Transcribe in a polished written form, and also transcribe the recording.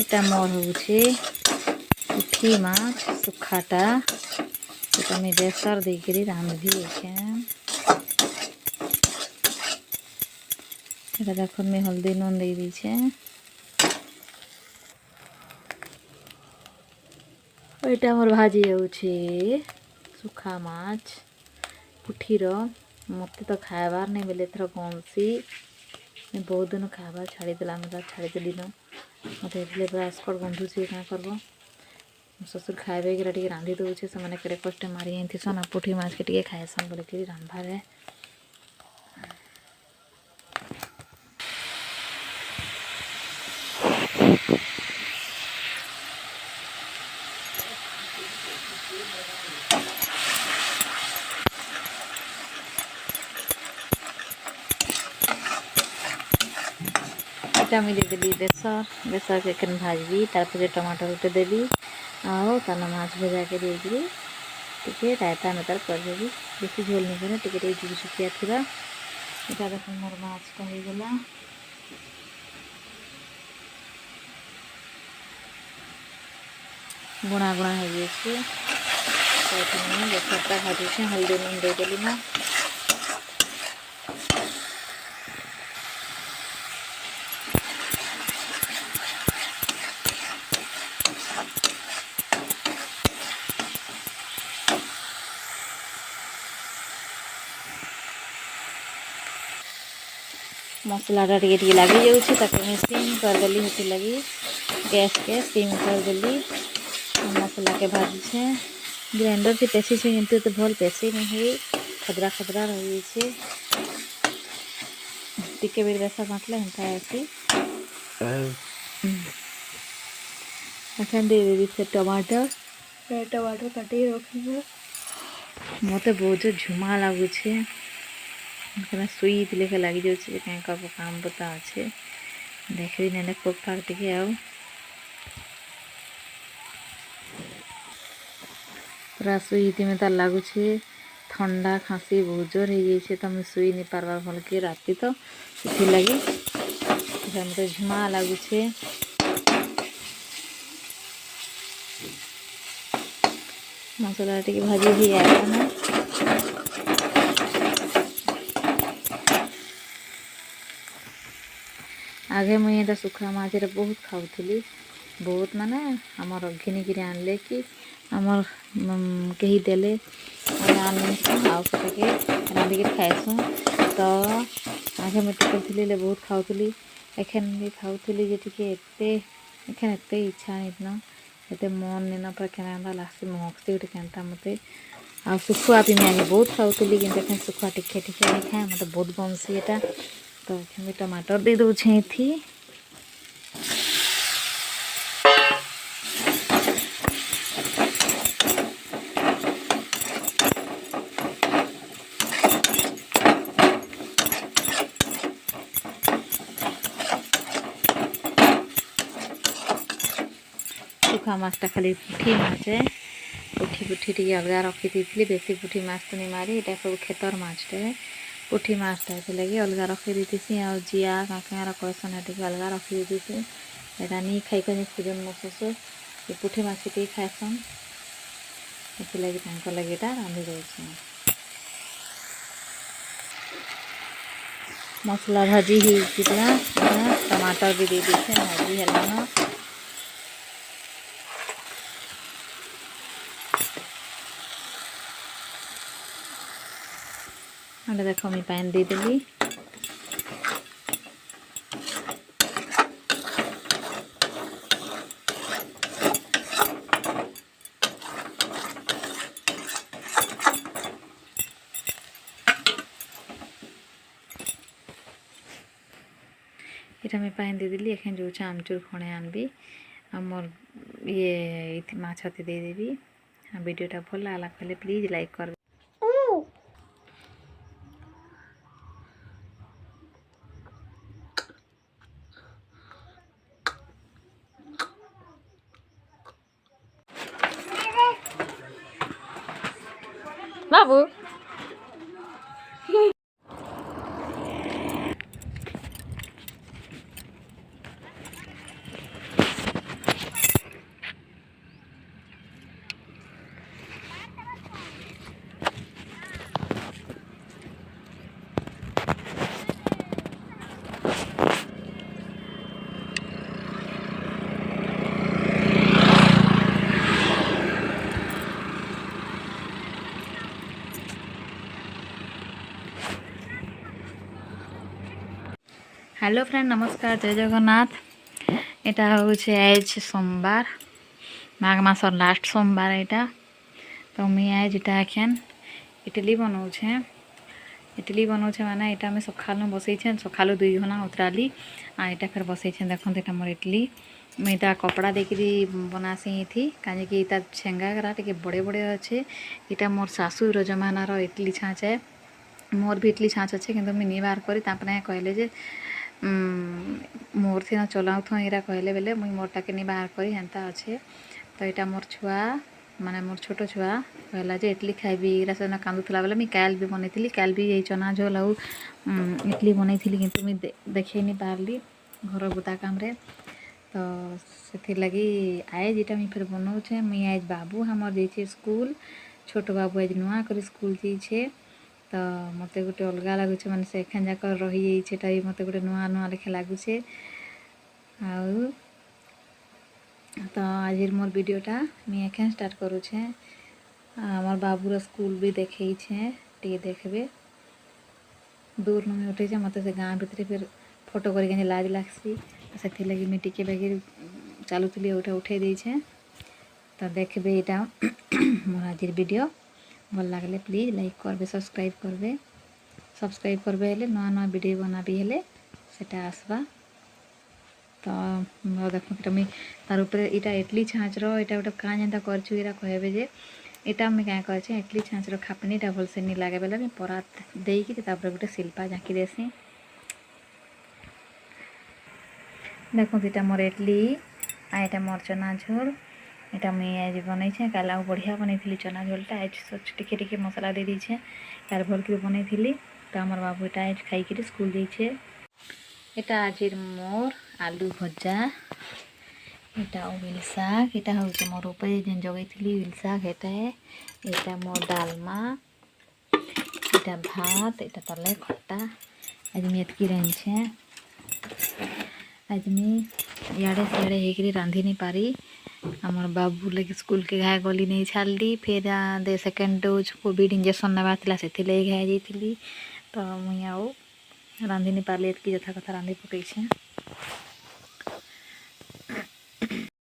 এটা মোর হচ্ছে পুঠি মাছ শুখাটা, এটা আমি বেসর ଦେଇକିରି ରାନ୍ଧି ଏଖେଁ। এটা দেখুন আমি হলদি নুন দিয়ে দিয়েছে। এটা আমার ভাজি হচ্ছে শুখা মাছ পুঠির। মতো তো খাইবার नहीं बोले एथर गंसी बहुत दिन खाइबार छाड़ीदेला छाड़ीदेली न मत पूरा स्कट गंधुचे क्या करब। ससुर खाइबे कि टे रांधि दौचे से मैंने केड़े कष्टे मारी आईसन पुठी माछ के टे खाएसन बोलिक रांधबार। এটা আমি দিয়ে দেলি বেসরকে এখানে ভাজবি, তারপরে টমাটো উঠে দেবি ଆଉ ତାହେଲେ ମାଛ ଭଜାକେ ଦେଇକିରି ଟିକେ ରାଇତା ମେତାର କରିଦେବି। ବେଶୀ ଝୋଲ ନେଇ କରେ ଟିକେ ଟିକେ ଜୁକଜୁକିଆ ଥିବା। ଏଇଟା ଦେଖୁନ ମୋର ମାଛଟା ହେଇଗଲା। ଗୁଣା ଗୁଣା ହେଇଯାଇଛି। ମୁଁ ବେସରଟା ଭାଜୁଛି, ହଳଦୀ ଲୁଣ ଦେଇଦେଲି ନା। मसलाटा टे टे लगी जाऊँगी ताकि मैं सीम करदेली हेती लगी गैस के सीम करदेली। मसला के भाजी ग्राइंडर से पेसी से किंतु तो भल पेसी नहीं हुई, खदरा खदरा रही है। टिके भी बेसा बाटले हेंता ऐसी दे देवी से टमाटर काटे रखी। मत बहुत झुमा लगुचे सुई लेखा लगी जाऊँगी क्या करब काम बता अच्छे देखी ना कोपार टे आउ पूरा सुई में तार लगुच ठंडा खाँसी बहुत जोर हो जाए तो मुझे शुई नहीं पार्बार भल के राति तो से लगी मत झुमा लगुचे। मसला टे भाजी भी आया आगे मुझे तो सुखा माछरे बहुत खाऊली बहुत माने आमर घिनिक आनले कि आमर कहीं देले आके रांधिक खाएसुँ। तो आगे मैं टिके बहुत खाऊली एखन भी खाऊली टे एखन एत इच्छा नहीं न एत मन नहीं न पूरा क्या लगसी महकसी गोटे क्या मत आ सुखुआ भी मैं आगे बहुत खाऊली कि सुखुआ टिके टिके नहीं खाए मत बहुत गमसी एटा। तो भी टमाटर दे दूचे थी सुखा माछटा खाली पुठी माछ है पुठी टे अलग रखी थी बेसी पुठी माछ तो नहीं मारी यहाँ सब खेतर माछटे पुठी माछटा लगे अलग रखी दी आ जिया काकेर कहसन टे अलग रखी दी यहाँ नहीं खाई खोजन मो ससुर ये पुठी माछ टे खाएसन से लगे यहाँ रांधि दे। मसला भाजी ही टमाटर भी दे दी भाजी है ना। अरे देखो मैं पैन दे देली मैं पैन दे देली एखन जो आमचूर खणे आनबी आमर ये माछती दे देवी। वीडियोटा भल लगा कहले प्लीज लाइक कर बाबू। हेलो फ्रेंड नमस्कार जय जगन्नाथ। यहाँ हूँ आज सोमवार माघ मासर लास्ट सोमवार यहाँ। तो मुझे आज यहाँ आखिन इडली बनाऊे माने यहाँ आम सका बसईछे सका 2 घना उतराली यहाँ फिर बसईछे देखते यहाँ मोर इडली मुझे कपड़ा देकरी बनासी थी कहीं छेंगा गरा टे बड़े बड़े अच्छे। यहाँ मोर सासुर जमानार इडली छाँच है मोर भी इडली छाँच अच्छे कि मुझे नहीं बाहर करी कहले जे मोर थी चलाऊ थो इरा कहले बेले मुई मोरटा के नहीं बाहर करी हेन्ता अच्छे। तो यहाँ मोर छुआ माने मोर छोट छुआ कहला जे इडली खाइबी इरा से कांदुला बेले मुझे काल भी बनई काल भी यही चना झोल आउ इडली बनई कि मुझे देखे नहीं पारली घर बुता काम रे। तो से लगी आज यहाँ मुझे फिर बनाऊे मुझे आज बाबू हमार जाइए स्कूल छोट बाबू आज नुआ कर स्कूल जाइए। तो मत गोटे अलग लगुच मैंने से एखान जाक रही जाइए मत गोटे नुआ नुआ लेखे लगुचे। आउ तो आज मोर वीडियोटा मुझे एखान स्टार्ट करुचे मोर बाबूर स्कूल भी देखे टे देखबे दूर मुझे उठे मत से गाँ भितर फिर फोटो कर लाज लगसी से लगी मुझे टिके बागी चलुली उठे देछे। तो देखबे यहाँ मोर आज वीडियो भल लगले प्लीज लाइक करबे सब्सक्राइब करबे हेले नुआ नुआ वीडियो बनाबी हेले सेटा आसबा। तो देख मुझे तार ऊपर यहाँ इडली छाँचर यहाँ गोटे क्या जेनता करा कहबे जे यहाँ मुझे क्या करे इडली छाँचर खापनीटा भलसे नहीं लगे बेले मुझे परात देकी गोटे शिल्पा झाँकी देसी। देखो यहाँ मोर इडली यहाँ मोर चना झोल यहाँ मुझे आज बनई काल आ बढ़िया बनई चना झोलटा आज टिके मसला दे दीछे काल भल कर बनई। तो हमार बाबू यहाँ आज खाई स्कूल जाइए। यहाँ आज मोर आलू भजा यहाँ उल शाग यहाँ हूँ मोर ऊपर जेन जगई उल शाग यहाँ मोर डालमा यहाँ भात यहाँ तले खट्टा आज मुझे एतकी रांधे आज मुझे इे सियाड़े होकर रांधि नहीं पारी आमर बाबू लगे स्कूल के घाए गली नहीं छाड़ी फिर दे सेकेंड डोज कोविड इंजेक्शन नबार से घाए जाइली। तो मुझे आउ रांधि नहीं पार्ली एतकी जथा कथा रांधि पकईछे।